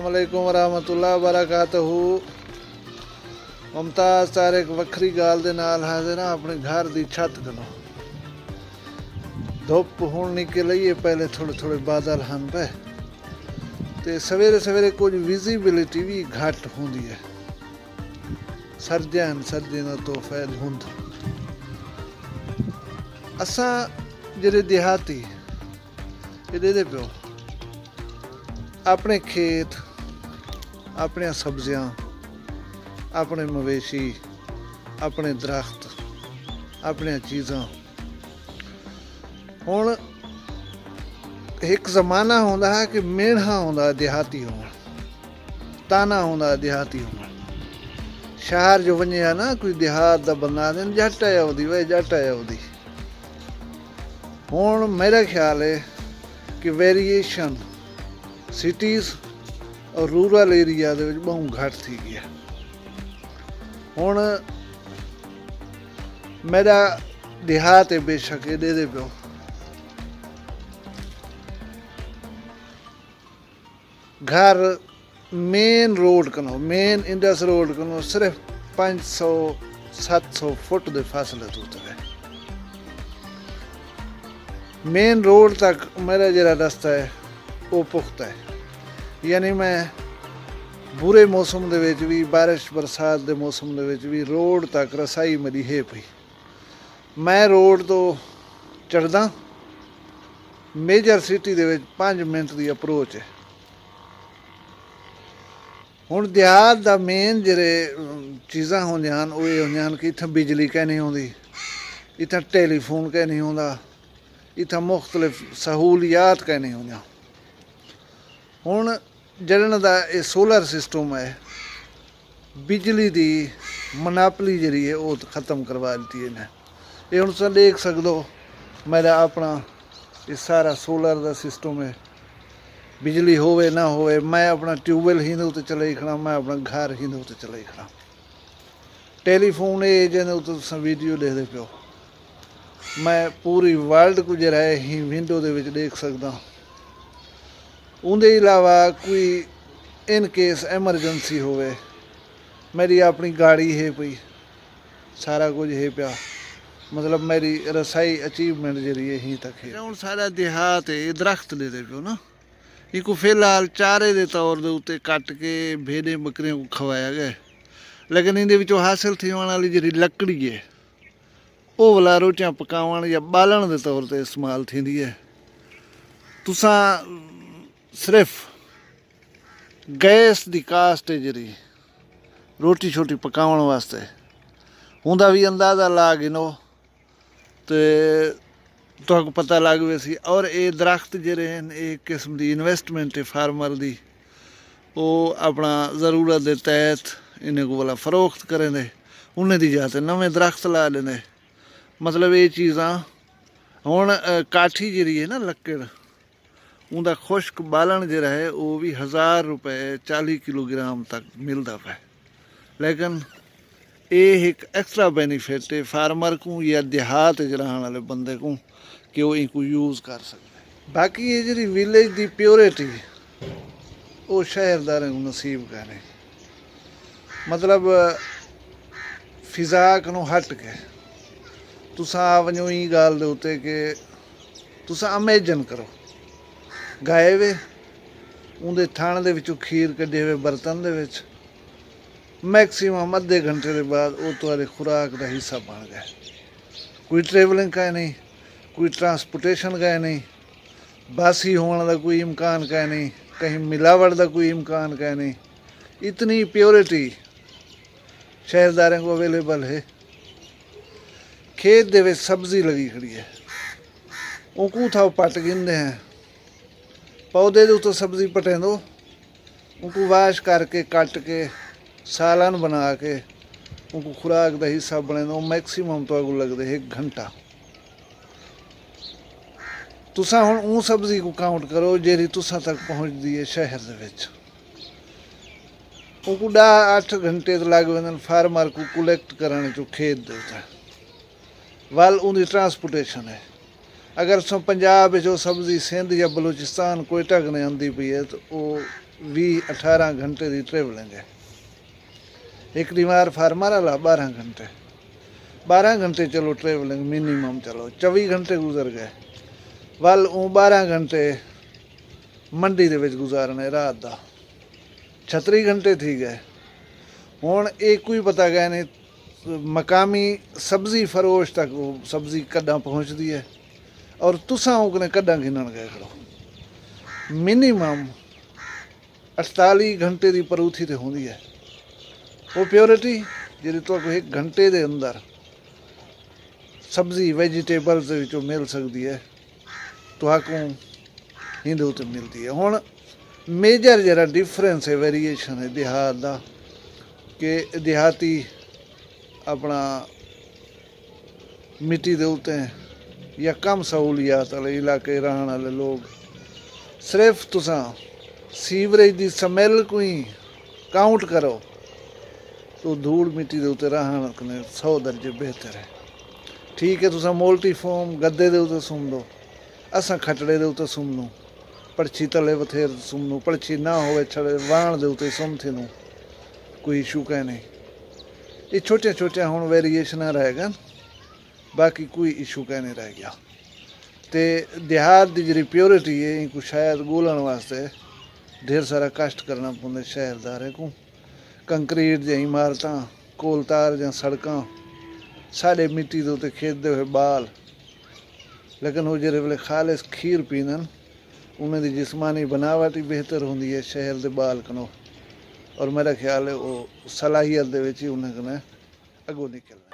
अस्सलामुअलैकुम वरहमतुल्लाह वबरकातुहू। मुमताज़ तारिक वक्री गाल दे नाल हाज़िर हाँ अपने घर की छत कनो। धुप हुण निकल आई है, पहले थोड़े थोड़े बादल हैं पे ते सवेरे सवेरे कुछ विजिबिलिटी भी घट होंदी है। सर्दियां का तोहफा है धुंध। असां जेह्ड़े देहाती ये प्यो अपने खेत, अपने सब्जियां, अपने मवेशी, अपने दरख्त, अपने चीज़ां। हुण एक ज़माना होंदा है कि मेढ़ा होंदा देहाती होना, ताना होंदा देहाती होना। शहर जो वञे है ना कोई देहात का बंदा आदे जट आया ओदी वे जट आया ओदी। हुण मेरा ख्याल है कि वेरिएशन सिटीज़ और रूरल एरिया दे विच बहुत घट थी गया। हुण मेरा देहात है बेशक ये दे पियो, घर मेन रोड कनो, मेन इंडस रोड कनो सिर्फ 500-700 फुट के फासले तो है। मेन रोड तक मेरा जरा रास्ता है वो पुख्ता है, यानी मैं बुरे मौसम दे विच भी, बारिश बरसात के मौसम दे विच भी रोड तक रसाई मेरी है पई। मैं रोड तो चढ़दा, मेजर सिटी दे विच 5 मिनट की अप्रोच है। हुण देहात दा मेन जेह्ड़े चीज़ां होंदियां वो ये होंदियां कि इत्थै बिजली कैं नहीं होंदी, इत्थै टेलीफोन कैं नहीं होंदा, इत्थै मुख्तलिफ सहूलियात कैं नहीं होंदियां। हुण जड़न दा ये सोलर सिस्टम है, बिजली दी मोनापली जिहड़ी है वो खत्म करवा दी इन्हें। ये हुण तुसीं देख सकदे हो मेरा अपना ये सारा सोलर दा सिस्टम है। बिजली होवे ना होवे मैं अपना ट्यूबवैल ही उत्ते चले खड़ा, मैं अपना घर ही उत्ते चले खड़ा। टेलीफोन ये जिहदे उत्ते तुसीं वीडियो देखदे पियो, मैं पूरी वर्ल्ड को जरा ही विंडो दे विच देख सकदा। उनके अलावा कोई इन केस एमरजेंसी होवे, मेरी अपनी गाड़ी है पई, सारा कुछ है पिया, मतलब मेरी रसाई अचीवमेंट जी यहीं तक है। हुण सारा देहात है दरख्त दे पियो ना, इनको फिलहाल चारे के तौर के उत्ते कट के भेड़े बकरियों को खवाया गया, लेकिन इहदे विचों हासिल थी वाली जी लकड़ी है वो वाला रोटियां पकावन या बालन के तौर पर इस्तेमाल थी है। तुसां सिर्फ गैस की कास्ट है जी रोटी छोटी पकावन वास्ते उनका भी अंदाज़ा ला गिनो तो पता लग वैसी। और ये दरख्त जेह्ड़े हैं एक किस्म की इन्वेस्टमेंट है फार्मर की, वो अपना ज़रूरत के तहत इन्हें को वाला फरोख्त करें दे, उन्हें दी जाते नवे दरख्त ला लेंदे। मतलब ये चीज़ां हुण काठी जी है ना लकड़, उनका खुश्क बालन जरा है वो भी 1000 रुपए 40 किलोग्राम तक मिलता है। लेकिन ये एक एक्स्ट्रा बेनीफिट है फार्मर को या देहात चलाने वाले बंदे को कि वो इनको यूज़ कर सकते। बाकी ये जी विलेज की प्योरिटी वो शहरदारें को नसीब करें, मतलब फिजा को हट के तुसां आ वञो ई गाल दे उत्ते कि तुसां इमेजिन करो गाय वे उनके थान दे विचों खीर कढे हुए बर्तन दे विच मैक्सीमम अद्धे घंटे के बाद वो तुम्हारे खुराक का हिस्सा बन गया। कोई ट्रेवलिंग का नहीं, कोई ट्रांसपोर्टेशन का नहीं, बासी होने का कोई इम्कान का नहीं, कहीं मिलावट का कोई इम्कान का नहीं। इतनी प्योरिटी शहरदारों को अवेलेबल है। खेत दे सब्जी लगी खड़ी है, उनको था पट गिनते हैं, पौधे के उत्ते सब्जी पटें दो, उनको वाश करके कट के सालन बना के उनको खुराक का हिस्सा बने दो। मैक्सीमम तो आगू लगते 1 घंटा। तुसां हुण ऊँ सब्जी को काउंट करो जेरी तुसां तक पहुँचती है शहर दे विच, उनको 8 घंटे तो लग वेंदे फार्मर को कलैक्ट करने चो खेत दे वाल उनकी ट्रांसपोर्टेशन है। अगर सो पंजाब जो सब्जी सिंध या बलूचिस्तान कोयटा कने आंदी पई है तो वो 20-18 घंटे की ट्रेवलिंग है। एक दीवार फार्मर वाला 12 घंटे चलो ट्रेवलिंग मिनिमम, चलो 24 घंटे गुजर गए। वल 12 घंटे मंडी दे विच गुजारने रात दा, 36 घंटे थी गए। हुण एक कोई पता गया नहीं मकामी सब्जी फरोश तक वो सब्जी कड्डां पहुँचती है और तुसां उकने कड्डां गिनण गए खड़ो। मिनिमम 48 घंटे की परूथी तो होंदी है। वो प्योरिटी जी तो एक घंटे के अंदर सब्जी वेजिटेबल्स विचों मिल सकती है, तो हिंदे उत्ते मिलती है। हुण मेजर जरा डिफरेंस है, वेरीएशन है देहात का, कि देहाती अपना मिट्टी के उत्ते या कम सहूलियात वाले इलाके रहने वाले लोग सिर्फ तुसां सीवरेज की समैल को ही काउंट करो तो धूड़ मिट्टी के उत्ते रहन कने 100 दर्जे बेहतर है। ठीक है, तुसां मोल्टी फोम गद्दे के उत्ते सुम दो, असां खटड़े के उत्ते सुम लूँ, पड़छी तले बथेर सुम लूँ, पड़छी ना होवे छड़े वाण के उत्ते सुम थी लूँ, कोई इशू कह नहीं। ये छोटे छोटे हुण वेरीएशन रह गए, बाकी कोई इशू कह नहीं रह गया। तो देहात की जी प्योरिटी है इनको शायद गोलण वास्ते ढेर सारा कष्ट करना पौंदा शहरदारें को। कंक्रीट दी इमारतां, कोलतार जां सड़कां, साढ़े मिट्टी के उत्ते खेदे हुए बाल, लेकिन वो जिस वेले खालिस खीर पीनन उन्हें दी जिस्मानी बनावट ही बेहतर होंदी है शहर के बाल कनो, और मेरा ख्याल है वो सलाहियत दे विच ही उन्हें कने अगों निकलना।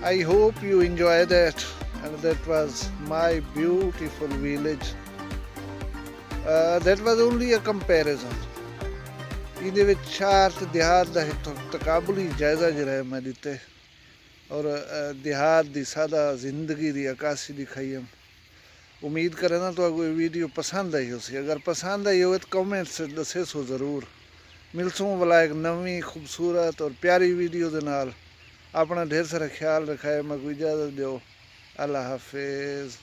I hope you enjoy that, and that was my beautiful village. That was only a comparison. ਇਹਦੇ ਵਿੱਚ ਸ਼ਹਿਰ ਤੇ ਦਿਹਾਤ ਦਾ ਤਕਾਬਲੀ ਜਾਇਜ਼ਾ ਜਿਹੜਾ ਮੈਂ ਦਿੱਤੇ, और देहात की सादा जिंदगी की अक्सी दिखाई हम। उम्मीद करें ना तो कोई वीडियो पसंद आई हो सी। अगर पसंद आई हो तो कमेंट से दसे सो ज़रूर। मिलसूँ वाला एक नवी खूबसूरत और प्यारी वीडियो के नाल। अपना ढेर सारा ख्याल रखा है। मैं कोई इजाज़त दो। अल्लाह हाफिज़।